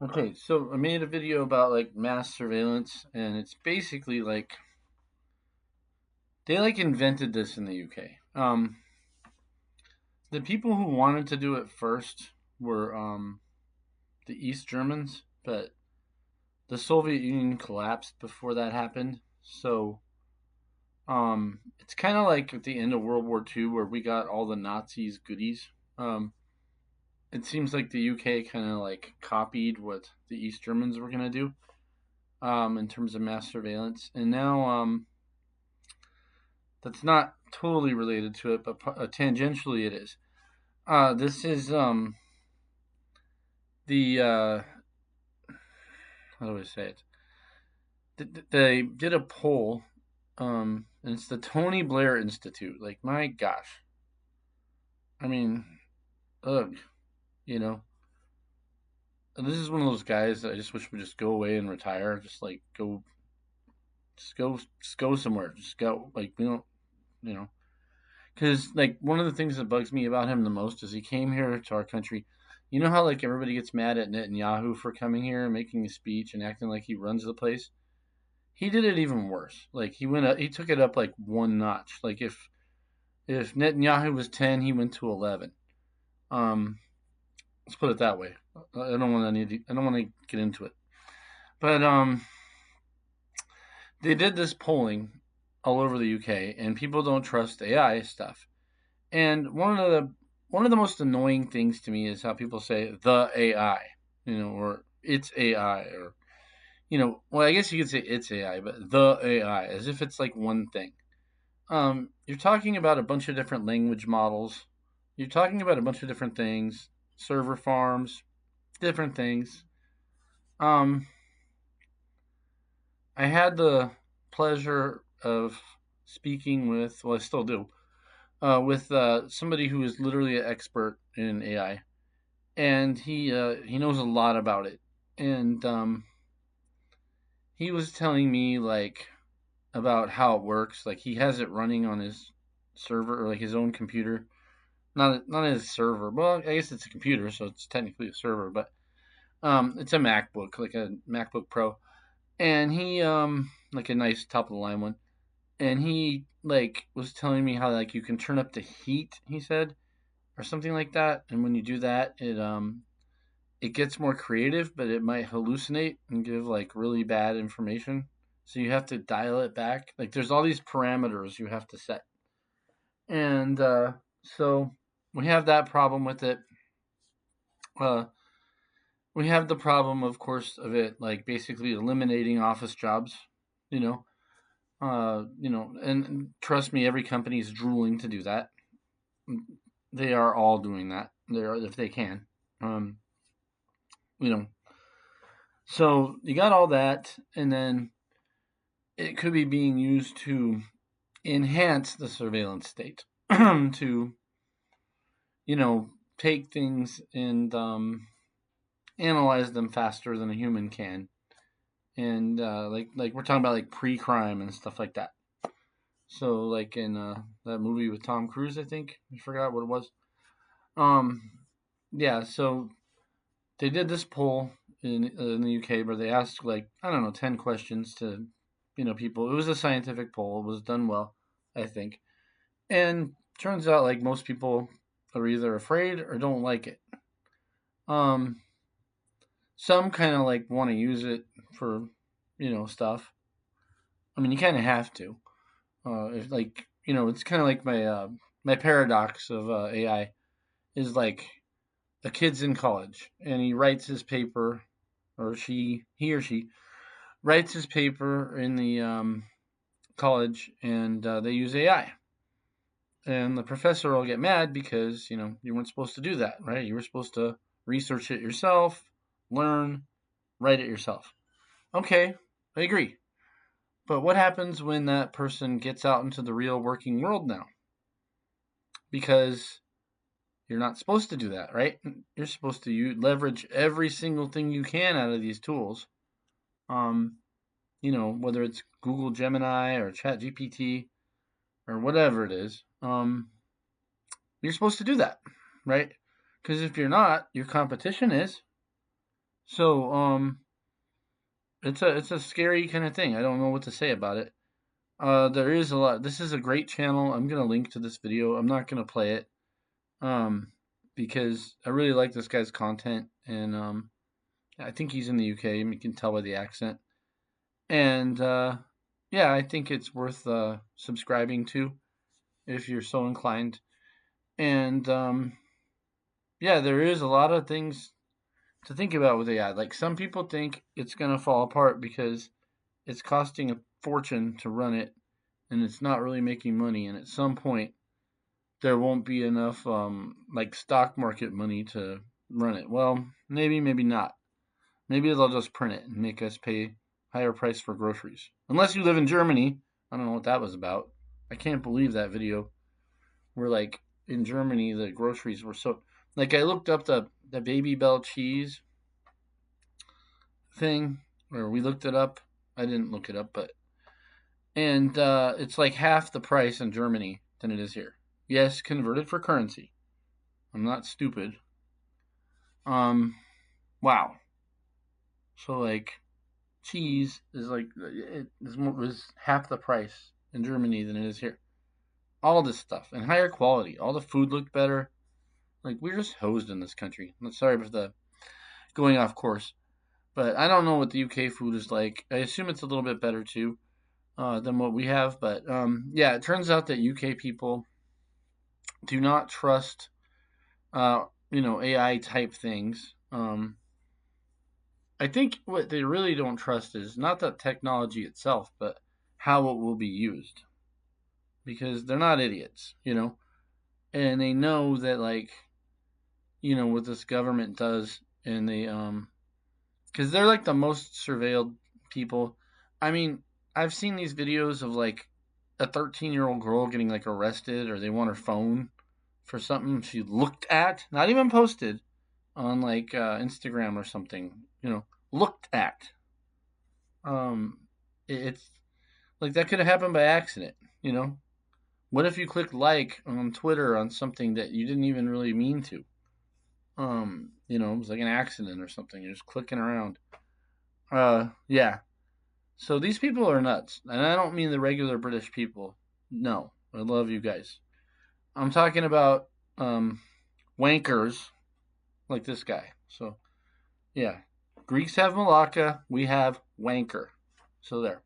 Okay, so I made a video about like mass surveillance, and it's basically like they like invented this in the UK. The people who wanted to do it first were the East Germans, but the Soviet Union collapsed before that happened. So it's kind of like at the end of World War II where we got all the Nazis' goodies. Um, it seems like the UK kind of like copied what the East Germans were gonna do in terms of mass surveillance, and now that's not totally related to it, but tangentially it is. This is the how do I say it? They did a poll, and it's the Tony Blair Institute. Like, my gosh, I mean, ugh, you know. And this is one of those guys that I just wish would just go away and retire. Just like just go somewhere. Just go. Like, we don't, you know. Because like one of the things that bugs me about him the most is he came here to our country. You know how like everybody gets mad at Netanyahu for coming here and making a speech and acting like he runs the place. He did it even worse. Like he went up, he took it up like one notch. Like if Netanyahu was 10, he went to 11. Um, let's put it that way. I don't want to I don't want to get into it, but they did this polling all over the UK, and people don't trust AI stuff. And one of the most annoying things to me is how people say the AI, or it's AI, or well, I guess you could say it's AI, but the AI, as if it's like one thing. You're talking about a bunch of different language models. You're talking about a bunch of different things, server farms, different things. Um, I had the pleasure of speaking with, well, I still do, with somebody who is literally an expert in AI, and he knows a lot about it. And he was telling me like about how it works. Like he has it running on his server or like his own computer, not his server. Well, I guess it's a computer, so it's technically a server, but it's a MacBook, like a MacBook Pro, and he like a nice top of the line one. And he like was telling me how like you can turn up the heat. He said or something like that. And when you do that, it gets more creative, but it might hallucinate and give like really bad information. So you have to dial it back. Like there's all these parameters you have to set, and so we have that problem with it. Uh, we have the problem, of course, of it like basically eliminating office jobs. You know, and trust me, every company is drooling to do that. They are all doing that. They are if they can. Um, you know, so you got all that, and then it could be being used to enhance the surveillance state, to take things and analyze them faster than a human can, and like we're talking about like pre-crime and stuff like that. So like in that movie with Tom Cruise, I think I forgot what it was. Um, yeah, so they did this poll in the UK where they asked like I don't know 10 questions to people. It was a scientific poll. It was done well, I think, and turns out like most people are either afraid or don't like it. Um, some kind of like want to use it for stuff. I mean, you kind of have to. If like it's kind of like my paradox of AI is like a kid's in college and he writes his paper, or he or she writes his paper in the college, and they use AI. And the professor will get mad because you weren't supposed to do that, right? You were supposed to research it yourself, learn, write it yourself. Okay, I agree. But what happens when that person gets out into the real working world now? Because you're not supposed to do that, right? You're supposed to leverage every single thing you can out of these tools. Um, whether it's Google Gemini or ChatGPT or whatever it is, you're supposed to do that, right? Because if you're not, your competition is. So it's a scary kind of thing. I don't know what to say about it. There is a lot. This is a great channel. I'm gonna link to this video. I'm not gonna play it, um, because I really like this guy's content, and I think he's in the UK. You can tell by the accent, and yeah, I think it's worth subscribing to if you're so inclined. And yeah, there is a lot of things to think about with AI. Like some people think it's gonna fall apart because it's costing a fortune to run it, and it's not really making money. And at some point, there won't be enough like stock market money to run it. Well, maybe, maybe not. Maybe they'll just print it and make us pay higher price for groceries. Unless you live in Germany. I don't know what that was about. I can't believe that video where like in Germany the groceries were so like I looked up the Baby Bell cheese thing, or we looked it up. I didn't look it up, but and it's like half the price in Germany than it is here. Yes, converted for currency. I'm not stupid. Um, wow. So like cheese is like is half the price in Germany than it is here. All this stuff and higher quality. All the food looked better. Like we're just hosed in this country. I'm sorry for the going off course, but I don't know what the UK food is like. I assume it's a little bit better too than what we have. But yeah, it turns out that UK people do not trust AI type things. I think what they really don't trust is not the technology itself, but how it will be used. Because they're not idiots, and they know that what this government does, and because they're like the most surveilled people. I mean, I've seen these videos of like a 13-year-old girl getting like arrested, or they want her phone for something she looked at, not even posted on like Instagram or something. Looked at. Um, it's like that could have happened by accident. You know, what if you clicked like on Twitter on something that you didn't even really mean to? It was like an accident or something. You're just clicking around. Yeah. So these people are nuts, and I don't mean the regular British people. No, I love you guys. I'm talking about wankers like this guy. So yeah, Greeks have Malacca. We have wanker. So there.